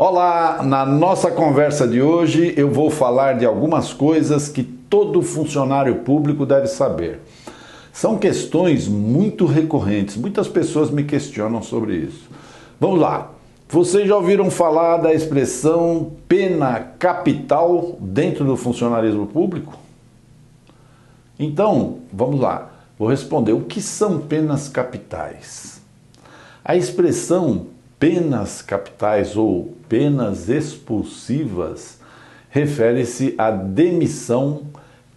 Olá, na nossa conversa de hoje eu vou falar de algumas coisas que todo funcionário público deve saber. São questões muito recorrentes, muitas pessoas me questionam sobre isso. Vamos lá, vocês já ouviram falar da expressão pena capital dentro do funcionalismo público? Então, vamos lá, vou responder, o que são penas capitais? A expressão penas capitais ou penas expulsivas refere-se à demissão,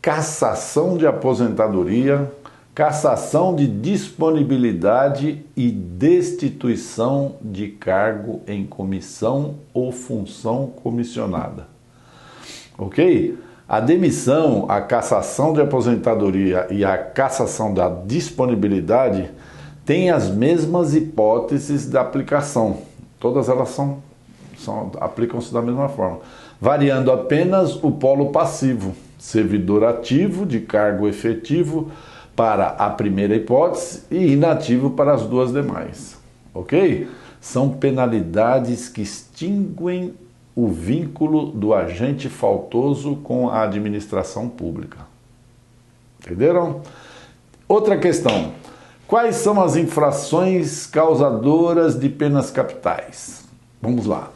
cassação de aposentadoria, cassação de disponibilidade e destituição de cargo em comissão ou função comissionada. Ok? A demissão, a cassação de aposentadoria e a cassação da disponibilidade têm as mesmas hipóteses de aplicação. Todas elas aplicam-se da mesma forma, variando apenas o polo passivo, servidor ativo de cargo efetivo para a primeira hipótese e inativo para as duas demais. Ok? São penalidades que extinguem o vínculo do agente faltoso com a administração pública. Entenderam? Outra questão. Quais são as infrações causadoras de penas capitais? Vamos lá.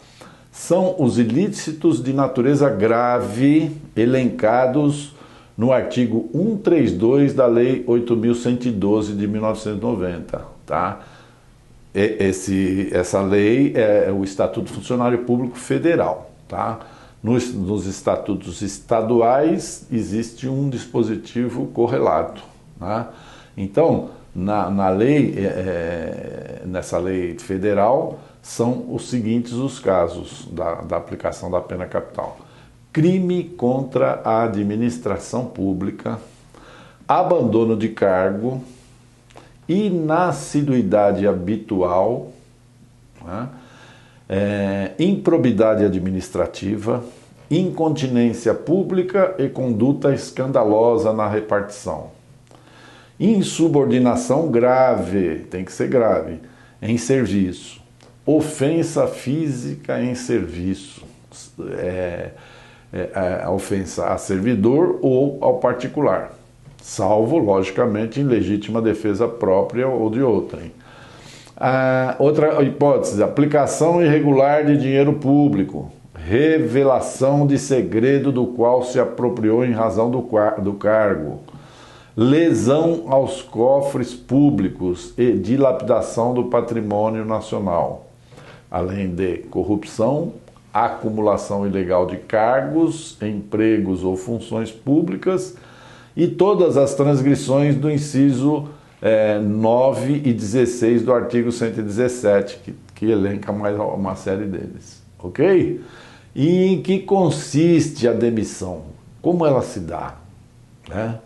São os ilícitos de natureza grave elencados no artigo 132 da Lei 8.112 de 1990, tá? Essa lei é o Estatuto Funcionário Público Federal, tá? Nos estatutos estaduais existe um dispositivo correlato, tá? Então, nessa lei federal, são os seguintes os casos da aplicação da pena capital. Crime contra a administração pública, abandono de cargo, inassiduidade habitual, né? Improbidade administrativa, incontinência pública e conduta escandalosa na repartição. Insubordinação grave, tem que ser grave, em serviço. Ofensa física em serviço. A ofensa a servidor ou ao particular. Salvo, logicamente, em legítima defesa própria ou de outrem. Outra hipótese, aplicação irregular de dinheiro público. Revelação de segredo do qual se apropriou em razão do cargo. Lesão aos cofres públicos e dilapidação do patrimônio nacional, além de corrupção, acumulação ilegal de cargos, empregos ou funções públicas e todas as transgressões do inciso 9 e 16 do artigo 117, que elenca mais uma série deles, ok? E em que consiste a demissão? Como ela se dá, né?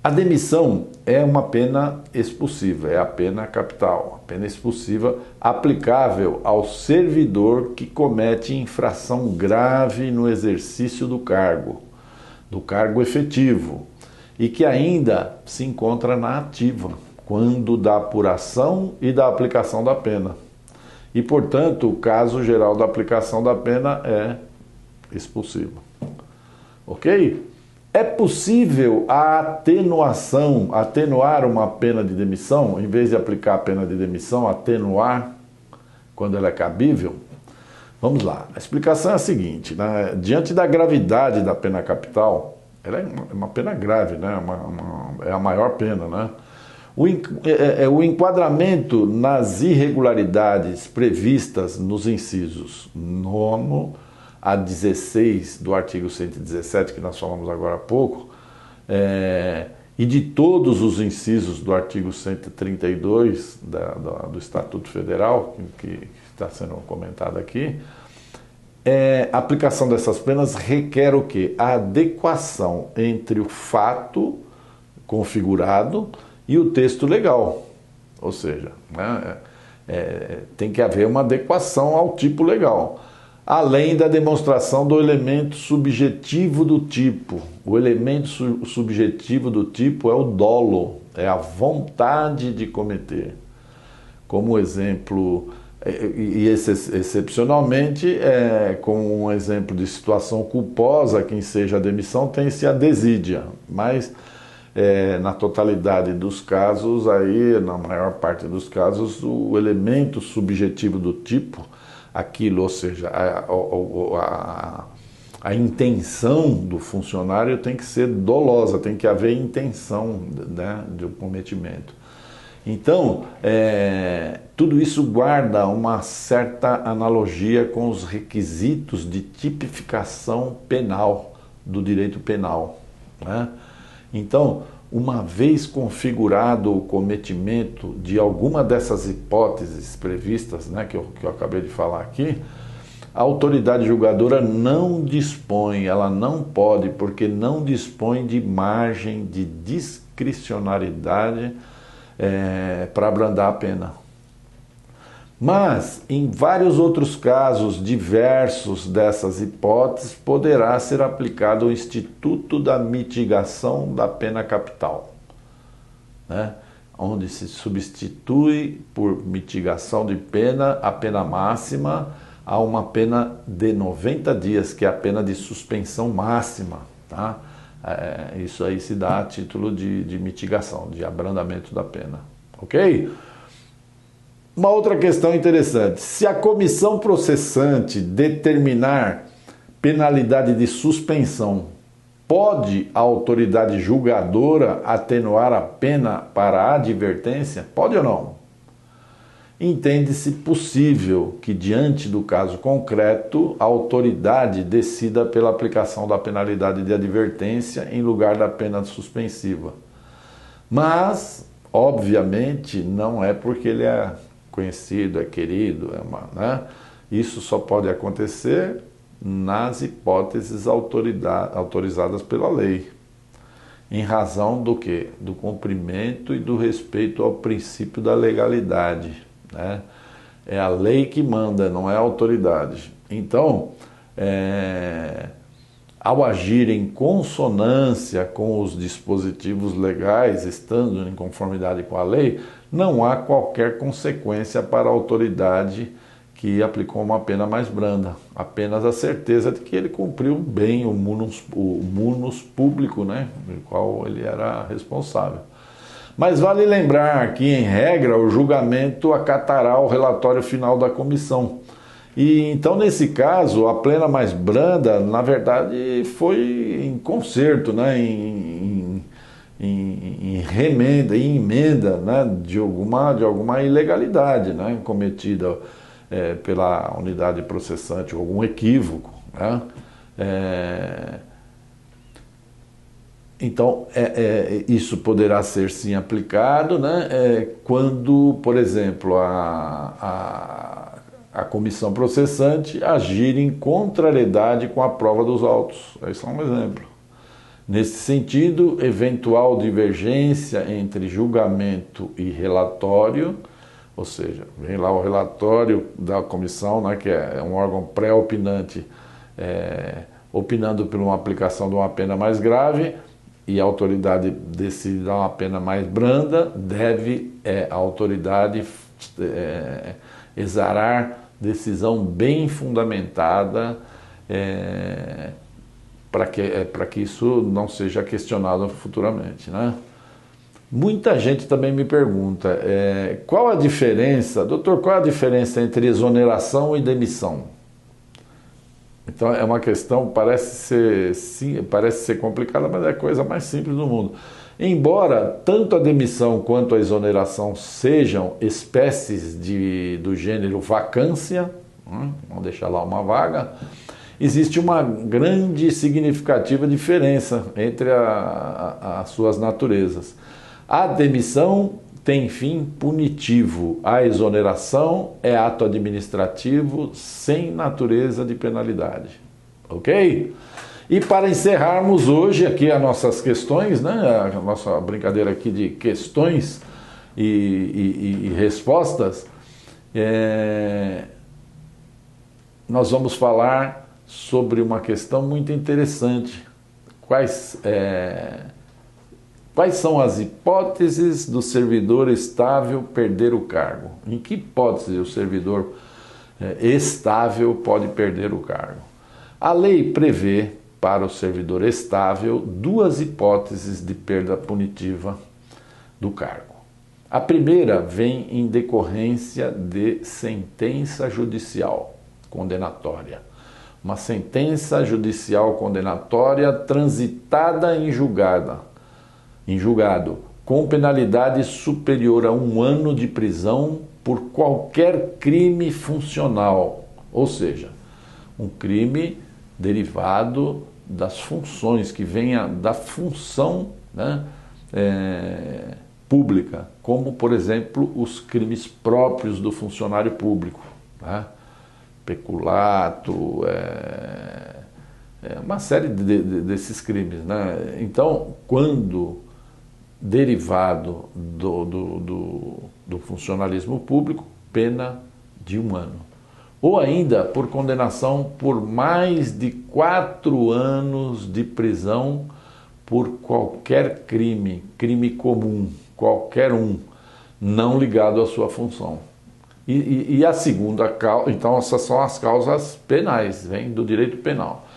A demissão é uma pena expulsiva, é a pena capital, a pena expulsiva aplicável ao servidor que comete infração grave no exercício do cargo efetivo, e que ainda se encontra na ativa, quando da apuração e da aplicação da pena. E, portanto, o caso geral da aplicação da pena é expulsivo. Ok? É possível a atenuar uma pena de demissão, em vez de aplicar a pena de demissão, atenuar quando ela é cabível? Vamos lá, a explicação é a seguinte, né? Diante da gravidade da pena capital, ela é uma pena grave, né? É a maior pena, né? O enquadramento nas irregularidades previstas nos incisos 9º a 16 do artigo 117, que nós falamos agora há pouco, e de todos os incisos do artigo 132 do Estatuto Federal, que está sendo comentado aqui, a aplicação dessas penas requer o quê? A adequação entre o fato configurado e o texto legal. Ou seja, né, tem que haver uma adequação ao tipo legal. Além da demonstração do elemento subjetivo do tipo. O elemento subjetivo do tipo é o dolo, é a vontade de cometer. Como exemplo, Excepcionalmente, com um exemplo de situação culposa, quem seja a demissão tem-se a desídia, mas na totalidade dos casos, aí, na maior parte dos casos, o elemento subjetivo do tipo, aquilo, ou seja, a intenção do funcionário tem que ser dolosa, tem que haver intenção, né, de um cometimento. Então, tudo isso guarda uma certa analogia com os requisitos de tipificação penal, do direito penal, né? Então, uma vez configurado o cometimento de alguma dessas hipóteses previstas, né, que eu acabei de falar aqui, a autoridade julgadora não dispõe, ela não pode, porque não dispõe de margem de discricionariedade para abrandar a pena. Mas, em vários outros casos diversos dessas hipóteses, poderá ser aplicado o Instituto da Mitigação da Pena Capital, né? Onde se substitui por mitigação de pena a pena máxima a uma pena de 90 dias, que é a pena de suspensão máxima, tá? Isso aí se dá a título de mitigação, de abrandamento da pena, ok? Uma outra questão interessante: se a comissão processante determinar penalidade de suspensão, pode a autoridade julgadora atenuar a pena para a advertência? Pode ou não? Entende-se possível que, diante do caso concreto, a autoridade decida pela aplicação da penalidade de advertência em lugar da pena suspensiva. Mas, obviamente, não é porque ele é conhecido, é querido, né? Isso só pode acontecer nas hipóteses autorizadas pela lei, em razão do quê? Do cumprimento e do respeito ao princípio da legalidade, né? É a lei que manda, não é a autoridade. Então, ao agir em consonância com os dispositivos legais, estando em conformidade com a lei, não há qualquer consequência para a autoridade que aplicou uma pena mais branda. Apenas a certeza de que ele cumpriu bem o munus público, né, do qual ele era responsável. Mas vale lembrar que, em regra, o julgamento acatará o relatório final da comissão. E então, nesse caso, a pena mais branda, na verdade, foi em conserto, né, em emenda, né, de alguma ilegalidade, né, cometida pela unidade processante, algum equívoco, né? Então, isso poderá ser sim aplicado, né, quando, por exemplo, a comissão processante agir em contrariedade com a prova dos autos. Esse é um exemplo. Nesse sentido, eventual divergência entre julgamento e relatório, ou seja, vem lá o relatório da comissão, né, que é um órgão pré-opinante, opinando por uma aplicação de uma pena mais grave, e a autoridade decide dar uma pena mais branda, deve a autoridade exarar decisão bem fundamentada, para que isso não seja questionado futuramente, né? Muita gente também me pergunta, qual a diferença, doutor, qual a diferença entre exoneração e demissão? Então é uma questão, parece ser complicada, mas é a coisa mais simples do mundo. Embora tanto a demissão quanto a exoneração sejam espécies do gênero vacância, vamos deixar lá uma vaga, existe uma grande e significativa diferença entre as suas naturezas. A demissão tem fim punitivo, a exoneração é ato administrativo sem natureza de penalidade. Ok? E para encerrarmos hoje aqui as nossas questões, né, a nossa brincadeira aqui de questões e respostas, nós vamos falar sobre uma questão muito interessante. Quais são as hipóteses do servidor estável perder o cargo? Em que hipótese o servidor estável pode perder o cargo? A lei prevê para o servidor estável duas hipóteses de perda punitiva do cargo. A primeira vem em decorrência de sentença judicial condenatória. Uma sentença judicial condenatória transitada em julgado, com penalidade superior a 1 ano de prisão por qualquer crime funcional, ou seja, um crime derivado das funções, que venha da função, né, pública, como, por exemplo, os crimes próprios do funcionário público, né? Peculato, uma série desses crimes, né? Então, quando derivado do funcionalismo público, pena de 1 ano. Ou ainda por condenação por mais de 4 anos de prisão por qualquer crime comum, qualquer um, não ligado à sua função. E a segunda causa, então essas são as causas penais, vem do direito penal.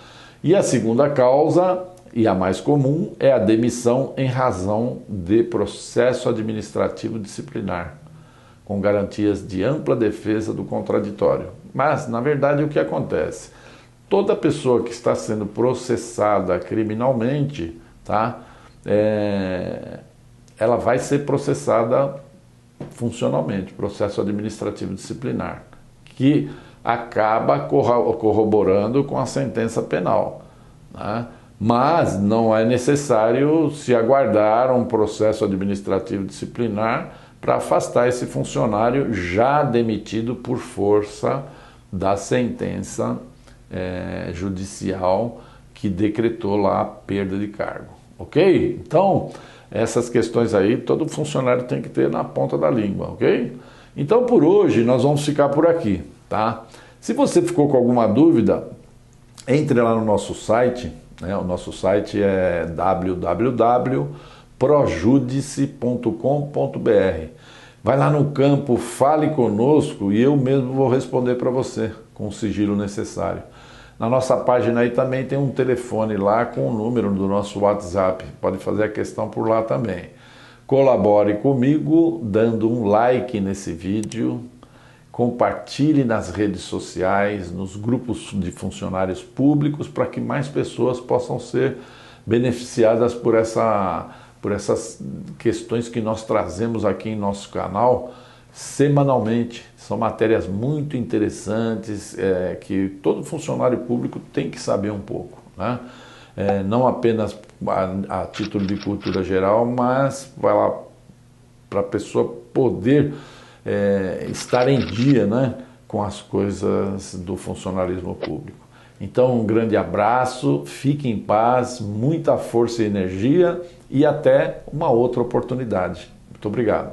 E a segunda causa, e a mais comum, é a demissão em razão de processo administrativo disciplinar, com garantias de ampla defesa do contraditório. Mas, na verdade, o que acontece? Toda pessoa que está sendo processada criminalmente, tá? Ela vai ser processada funcionalmente, processo administrativo disciplinar, que acaba corroborando com a sentença penal, né? Mas não é necessário se aguardar um processo administrativo disciplinar para afastar esse funcionário já demitido por força da sentença judicial que decretou lá a perda de cargo, ok? Então, essas questões aí, todo funcionário tem que ter na ponta da língua, ok? Então, por hoje, nós vamos ficar por aqui, tá? Se você ficou com alguma dúvida, entre lá no nosso site, né? O nosso site é www.projudice.com.br. Vai lá no campo Fale Conosco e eu mesmo vou responder para você com o sigilo necessário. Na nossa página aí também tem um telefone lá com o número do nosso WhatsApp. Pode fazer a questão por lá também. Colabore comigo dando um like nesse vídeo, compartilhe nas redes sociais, nos grupos de funcionários públicos, para que mais pessoas possam ser beneficiadas por essas questões que nós trazemos aqui em nosso canal semanalmente. São matérias muito interessantes que todo funcionário público tem que saber um pouco, né? Não apenas a título de cultura geral, mas para a pessoa poder estar em dia, né, com as coisas do funcionalismo público. Então, um grande abraço, fique em paz, muita força e energia e até uma outra oportunidade. Muito obrigado.